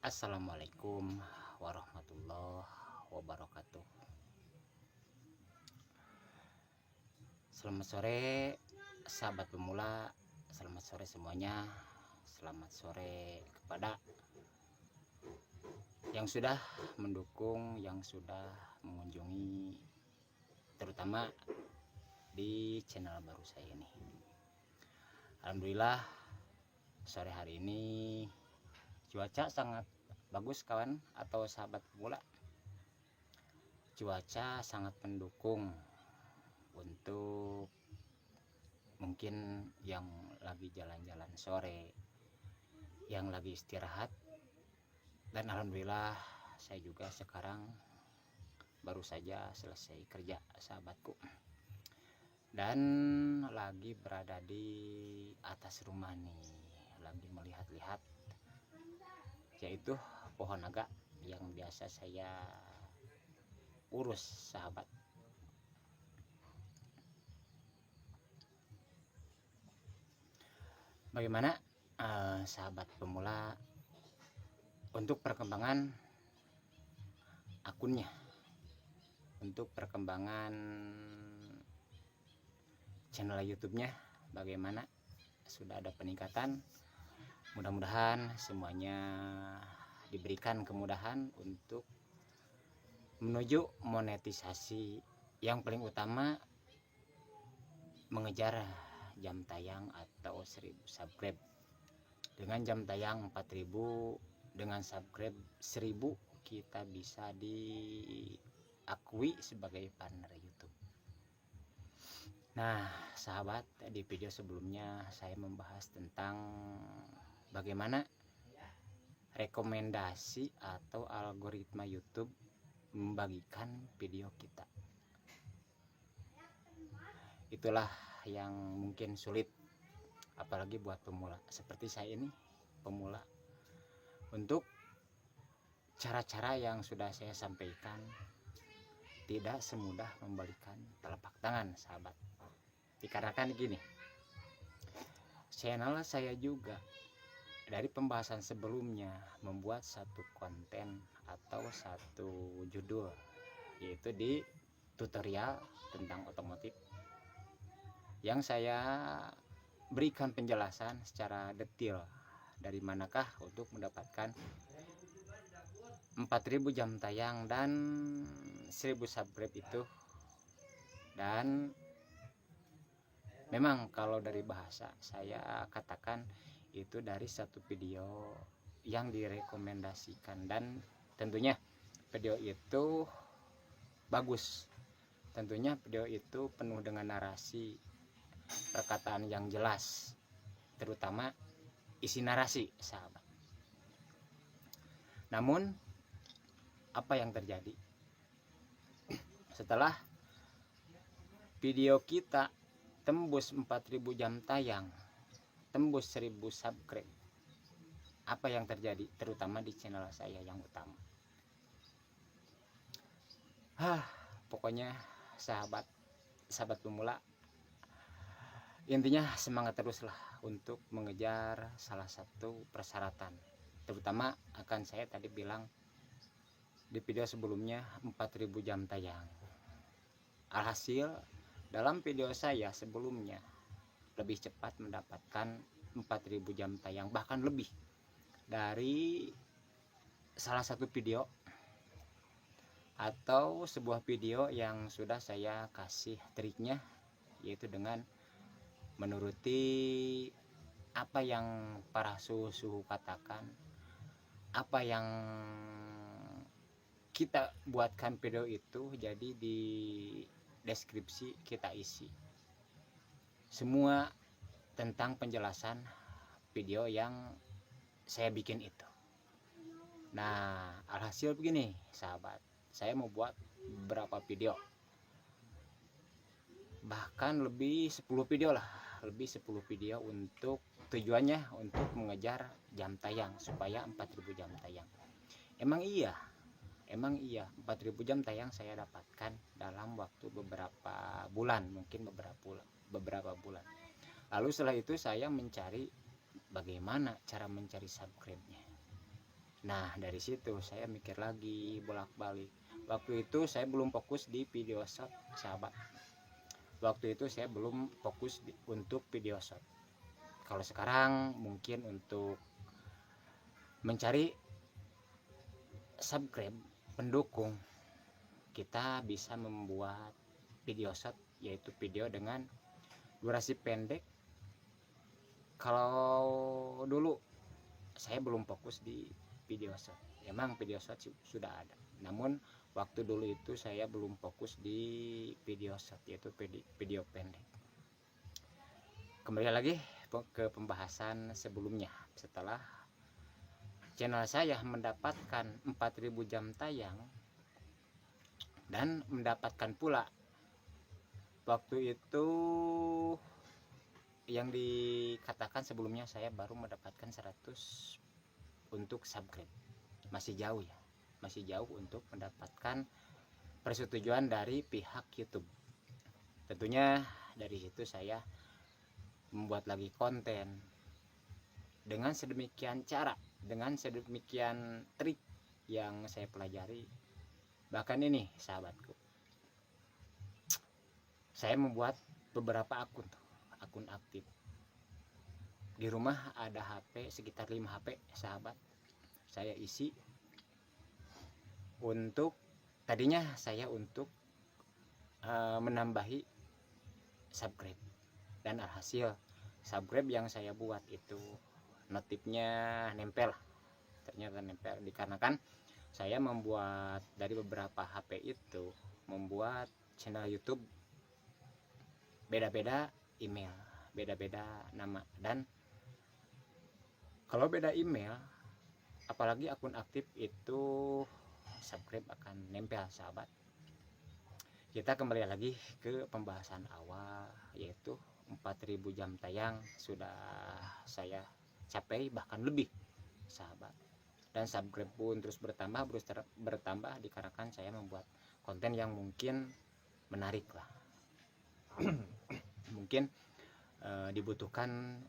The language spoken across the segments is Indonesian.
Assalamualaikum warahmatullahi wabarakatuh. Selamat sore sahabat pemula, selamat sore semuanya. Selamat sore kepada yang sudah mendukung, yang sudah mengunjungi, terutama di channel baru saya ini. Alhamdulillah sore hari ini cuaca sangat bagus kawan atau sahabat pemula. Cuaca sangat mendukung untuk mungkin yang lagi jalan-jalan sore, yang lagi istirahat. Dan alhamdulillah saya juga sekarang baru saja selesai kerja sahabatku, dan lagi berada di atas rumah nih, lagi melihat-lihat, yaitu pohon naga yang biasa saya urus sahabat. Bagaimana sahabat pemula untuk perkembangan akunnya, untuk perkembangan channel YouTube-nya, bagaimana? Sudah ada peningkatan? Mudah-mudahan semuanya diberikan kemudahan untuk menuju monetisasi. Yang paling utama mengejar jam tayang atau 1000 subscribe. Dengan jam tayang 4000, dengan subscribe 1000, kita bisa diakui sebagai partner YouTube. Nah sahabat, di video sebelumnya saya membahas tentang bagaimana rekomendasi atau algoritma YouTube membagikan video kita. Itulah yang mungkin sulit, apalagi buat pemula seperti saya ini, pemula. Untuk cara-cara yang sudah saya sampaikan tidak semudah membalikan telapak tangan sahabat. Dikarenakan gini, channel saya juga dari pembahasan sebelumnya membuat satu konten atau satu judul, yaitu di tutorial tentang otomotif, yang saya berikan penjelasan secara detail dari manakah untuk mendapatkan 4000 jam tayang dan 1000 subscribe itu. Dan memang kalau dari bahasa saya katakan itu dari satu video yang direkomendasikan, dan tentunya video itu bagus, tentunya video itu penuh dengan narasi, perkataan yang jelas, terutama isi narasi sahabat. Namun apa yang terjadi setelah video kita tembus 4000 jam tayang, tembus 1000 subscribe? Apa yang terjadi terutama di channel saya yang utama? Pokoknya sahabat pemula, intinya semangat teruslah untuk mengejar salah satu persyaratan, terutama akan saya tadi bilang di video sebelumnya 4000 jam tayang. Alhasil dalam video saya sebelumnya lebih cepat mendapatkan 4000 jam tayang, bahkan lebih dari salah satu video atau sebuah video yang sudah saya kasih triknya, yaitu dengan menuruti apa yang para suhu katakan, apa yang kita buatkan video itu. Jadi di deskripsi kita isi semua tentang penjelasan video yang saya bikin itu. Nah alhasil begini sahabat, saya mau buat beberapa video, bahkan lebih 10 video lah, lebih 10 video, untuk tujuannya untuk mengejar jam tayang supaya 4000 jam tayang. Emang iya 4000 jam tayang saya dapatkan dalam waktu beberapa bulan, mungkin beberapa bulan. Lalu setelah itu saya mencari bagaimana cara mencari subscribe-nya. Nah dari situ saya mikir lagi bolak-balik. Waktu itu saya belum fokus di video shot sahabat. Waktu itu saya belum fokus untuk video shot. Kalau sekarang mungkin untuk mencari subscribe pendukung, kita bisa membuat video shot, yaitu video dengan durasi pendek. Kalau dulu saya belum fokus di video shot, emang video shot sudah ada, namun waktu dulu itu saya belum fokus di video shot, yaitu video pendek. Kembali lagi ke pembahasan sebelumnya. Setelah channel saya mendapatkan 4000 jam tayang dan mendapatkan pula waktu itu yang dikatakan sebelumnya saya baru mendapatkan 100 untuk subscribe. Masih jauh ya, masih jauh untuk mendapatkan persetujuan dari pihak YouTube. Tentunya dari situ saya membuat lagi konten dengan sedemikian cara, dengan sedemikian trik yang saya pelajari. Bahkan ini sahabatku, saya membuat beberapa akun aktif. Di rumah ada HP sekitar 5 HP sahabat, saya isi untuk tadinya saya untuk menambahi subscribe, dan alhasil subscribe yang saya buat itu notifnya nempel, ternyata nempel, dikarenakan saya membuat dari beberapa HP itu membuat channel YouTube beda-beda email, beda-beda nama, dan kalau beda email apalagi akun aktif itu subscribe akan nempel sahabat. Kita kembali lagi ke pembahasan awal, yaitu 4000 jam tayang sudah saya capai, bahkan lebih sahabat. Dan subscribe pun terus bertambah dikarenakan saya membuat konten yang mungkin menarik lah. Mungkin dibutuhkan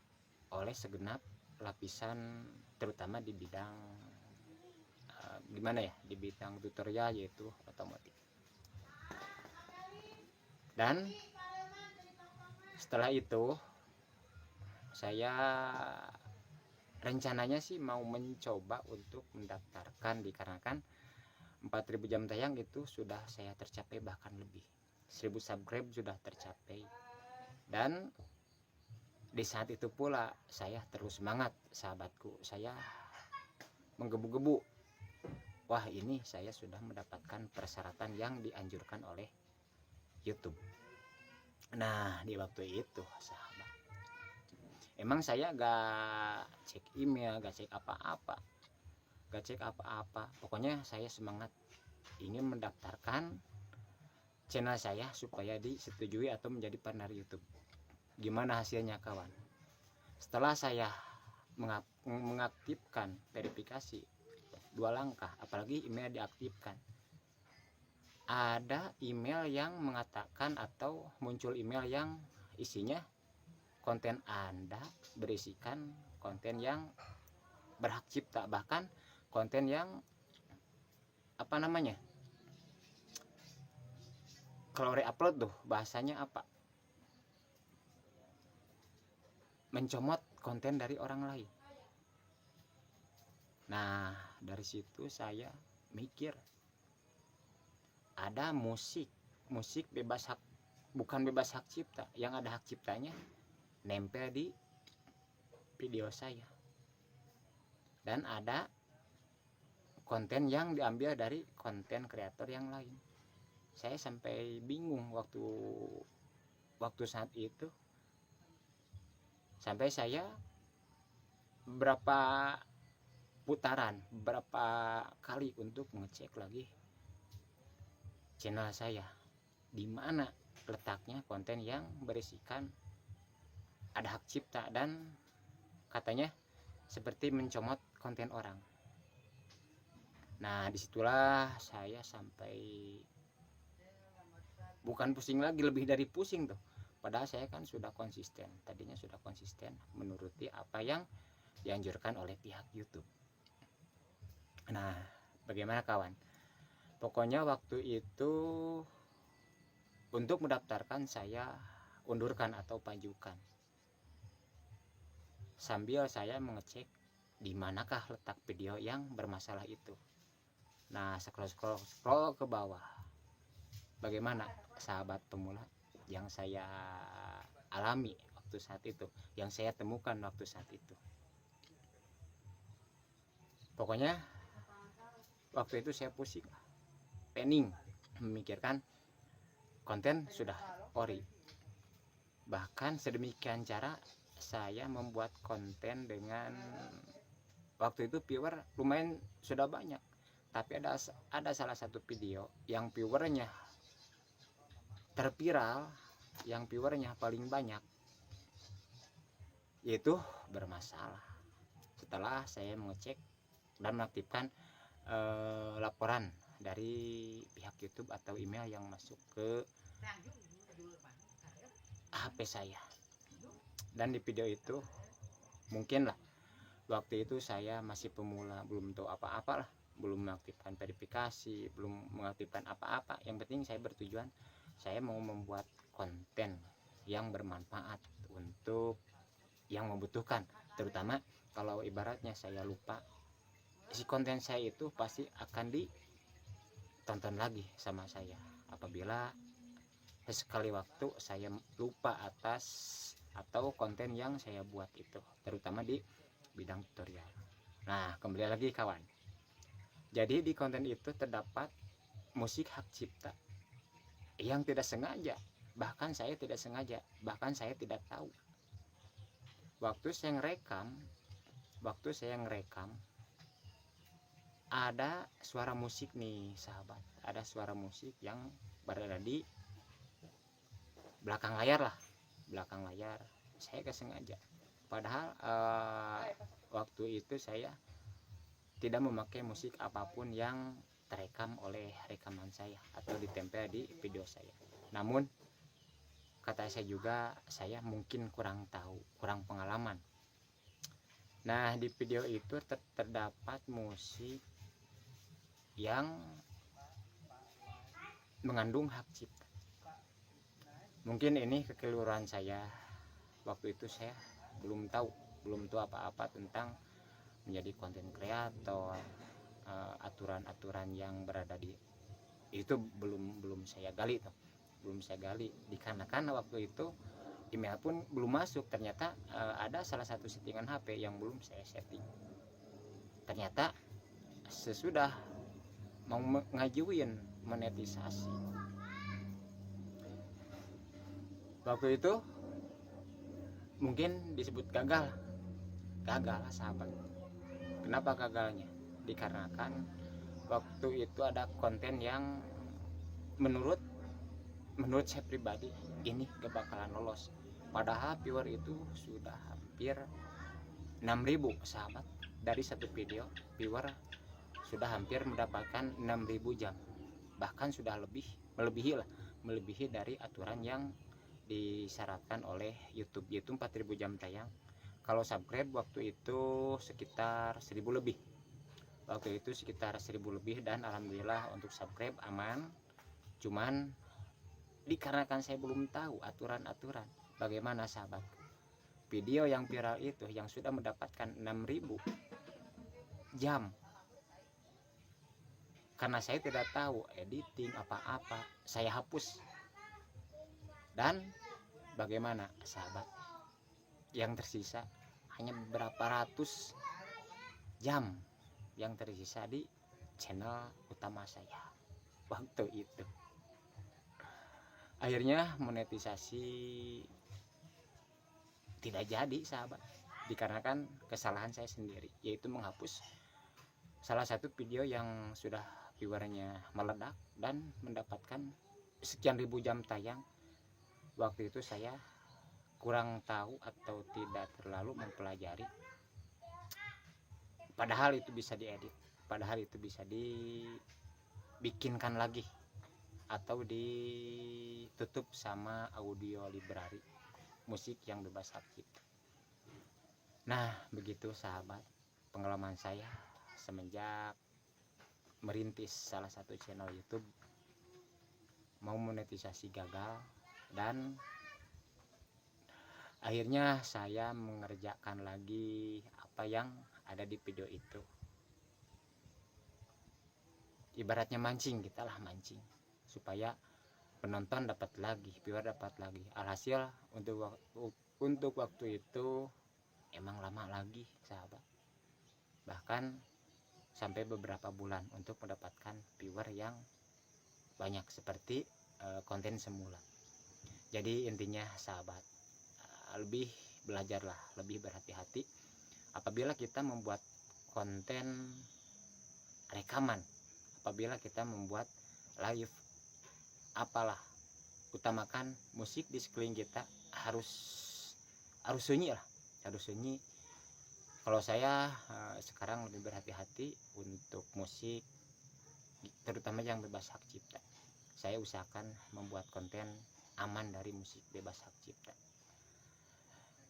oleh segenap lapisan, terutama di bidang gimana ya, di bidang tutorial, yaitu otomotif. Dan setelah itu saya rencananya sih mau mencoba untuk mendaftarkan, dikarenakan 4000 jam tayang itu sudah saya tercapai, bahkan lebih 1000 subscribe sudah tercapai. Dan di saat itu pula saya terus semangat sahabatku, saya menggebu-gebu, wah ini saya sudah mendapatkan persyaratan yang dianjurkan oleh YouTube. Nah di waktu itu sahabat, emang saya gak cek email, gak cek apa-apa, pokoknya saya semangat ingin mendaftarkan channel saya supaya disetujui atau menjadi partner YouTube. Gimana hasilnya kawan? Setelah saya mengaktifkan verifikasi 2 langkah, apalagi email diaktifkan, ada email yang mengatakan atau muncul email yang isinya konten Anda berisikan konten yang berhak cipta, bahkan konten yang apa namanya, kalau re-upload tuh bahasanya apa, mencomot konten dari orang lain. Nah dari situ saya mikir, ada musik bebas hak, bukan bebas hak cipta, yang ada hak ciptanya nempel di video saya, dan ada konten yang diambil dari konten kreator yang lain. Saya sampai bingung waktu saat itu, sampai saya berapa kali untuk mengecek lagi channel saya, di mana letaknya konten yang berisikan ada hak cipta dan katanya seperti mencomot konten orang. Nah disitulah saya sampai bukan pusing lagi, lebih dari pusing tuh, padahal saya kan tadinya sudah konsisten menuruti apa yang dianjurkan oleh pihak YouTube. Nah, bagaimana kawan? Pokoknya waktu itu untuk mendaftarkan saya undurkan atau pajukan, sambil saya mengecek di manakah letak video yang bermasalah itu. Nah, scroll ke bawah. Bagaimana sahabat pemula yang saya alami waktu saat itu, yang saya temukan waktu saat itu. Pokoknya waktu itu saya pusing, pening, memikirkan konten sudah ori. Bahkan sedemikian cara saya membuat konten dengan waktu itu viewer lumayan sudah banyak. Tapi ada salah satu video yang viewernya terviral, yang viewernya paling banyak, yaitu bermasalah. Setelah saya mengecek dan mengaktifkan laporan dari pihak YouTube atau email yang masuk ke HP saya. Dan di video itu mungkin lah waktu itu saya masih pemula, belum tahu apa-apa lah, belum mengaktifkan verifikasi, belum mengaktifkan apa-apa. Yang penting saya bertujuan saya mau membuat konten yang bermanfaat untuk yang membutuhkan, terutama kalau ibaratnya saya lupa, isi konten saya itu pasti akan ditonton lagi sama saya apabila sekali waktu saya lupa atas atau konten yang saya buat itu, terutama di bidang tutorial. Nah, kembali lagi kawan, jadi di konten itu terdapat musik hak cipta yang tidak sengaja, bahkan saya tidak sengaja, bahkan saya tidak tahu. Waktu saya ngerekam ada suara musik nih sahabat, ada suara musik yang berada di belakang layar lah, belakang layar. Saya gak sengaja, padahal waktu itu saya tidak memakai musik apapun yang terekam oleh rekaman saya atau ditempel di video saya. Namun kata saya juga, saya mungkin kurang tahu, kurang pengalaman. Nah, di video itu terdapat musik yang mengandung hak cipta. Mungkin ini kekeliruan saya. Waktu itu saya belum tahu apa-apa tentang menjadi konten kreator, aturan-aturan yang berada di itu belum saya gali tuh, belum saya gali, dikarenakan waktu itu email pun belum masuk. Ternyata ada salah satu settingan HP yang belum saya setting. Ternyata sesudah mau ngajuin monetisasi, waktu itu mungkin disebut gagal sahabat. Kenapa gagalnya? Dikarenakan waktu itu ada konten yang menurut saya pribadi ini gak bakalan lolos, padahal viewer itu sudah hampir 6.000 sahabat. Dari satu video viewer sudah hampir mendapatkan 6.000 jam, bahkan sudah melebihi dari aturan yang disyaratkan oleh YouTube, yaitu 4.000 jam tayang. Kalau subscribe waktu itu sekitar 1.000 lebih, waktu itu sekitar 1.000 lebih, dan alhamdulillah untuk subscribe aman. Cuman dikarenakan saya belum tahu aturan-aturan, bagaimana sahabat, video yang viral itu yang sudah mendapatkan 6.000 jam, karena saya tidak tahu editing apa-apa, saya hapus. Dan bagaimana sahabat, yang tersisa hanya beberapa ratus jam yang tersisa di channel utama saya waktu itu. Akhirnya monetisasi tidak jadi sahabat, dikarenakan kesalahan saya sendiri, yaitu menghapus salah satu video yang sudah viewernya meledak dan mendapatkan sekian ribu jam tayang. Waktu itu saya kurang tahu atau tidak terlalu mempelajari, padahal itu bisa diedit, padahal itu bisa dibikinkan lagi atau ditutup sama audio library musik yang bebas hak cipta. Nah, begitu sahabat pengalaman saya semenjak merintis salah satu channel YouTube, mau monetisasi gagal, dan akhirnya saya mengerjakan lagi apa yang ada di video itu. Ibaratnya mancing, kita lah mancing supaya penonton dapat lagi, viewer dapat lagi. Alhasil untuk waktu itu emang lama lagi sahabat, bahkan sampai beberapa bulan untuk mendapatkan viewer yang banyak seperti konten semula. Jadi intinya sahabat, lebih belajarlah, lebih berhati-hati apabila kita membuat konten rekaman, apabila kita membuat live, apalah, utamakan musik di sekeliling kita harus sunyi lah, harus sunyi. Kalau saya sekarang lebih berhati-hati untuk musik, terutama yang bebas hak cipta. Saya usahakan membuat konten aman dari musik bebas hak cipta.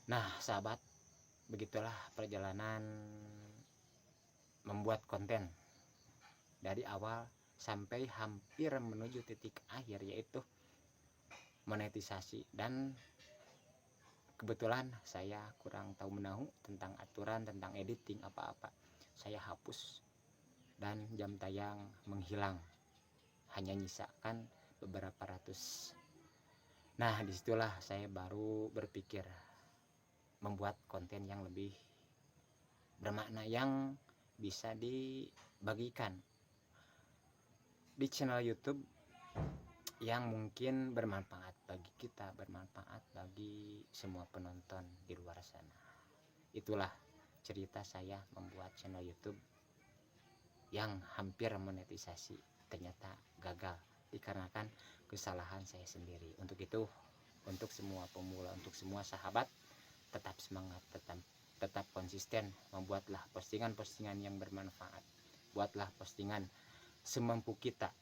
Nah sahabat, begitulah perjalanan membuat konten dari awal sampai hampir menuju titik akhir, yaitu monetisasi. Dan kebetulan saya kurang tahu menahu tentang aturan, tentang editing apa-apa. Saya hapus dan jam tayang menghilang, hanya nyisakan beberapa ratus. Nah disitulah saya baru berpikir membuat konten yang lebih bermakna, yang bisa dibagikan di channel YouTube, yang mungkin bermanfaat bagi kita, bermanfaat bagi semua penonton di luar sana. Itulah cerita saya membuat channel YouTube yang hampir monetisasi, ternyata gagal dikarenakan kesalahan saya sendiri. Untuk itu, untuk semua pemula, untuk semua sahabat, tetap semangat, tetap konsisten, membuatlah postingan-postingan yang bermanfaat, buatlah postingan semampu kita,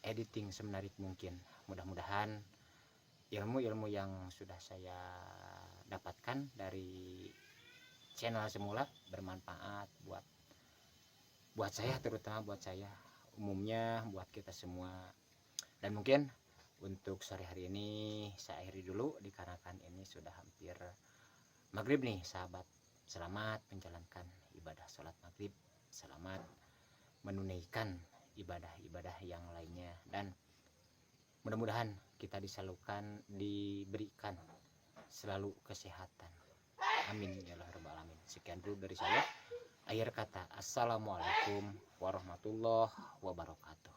editing semenarik mungkin. Mudah-mudahan ilmu-ilmu yang sudah saya dapatkan dari channel semula bermanfaat buat saya, terutama buat saya, umumnya buat kita semua. Dan mungkin untuk sore hari ini saya akhiri dulu dikarenakan ini sudah hampir maghrib nih sahabat. Selamat menjalankan ibadah sholat maghrib, selamat menunaikan ibadah-ibadah yang lainnya, dan mudah-mudahan kita diberikan selalu kesehatan. Amin ya rabbal alamin. Sekian dulu dari saya. Akhir kata, assalamualaikum warahmatullahi wabarakatuh.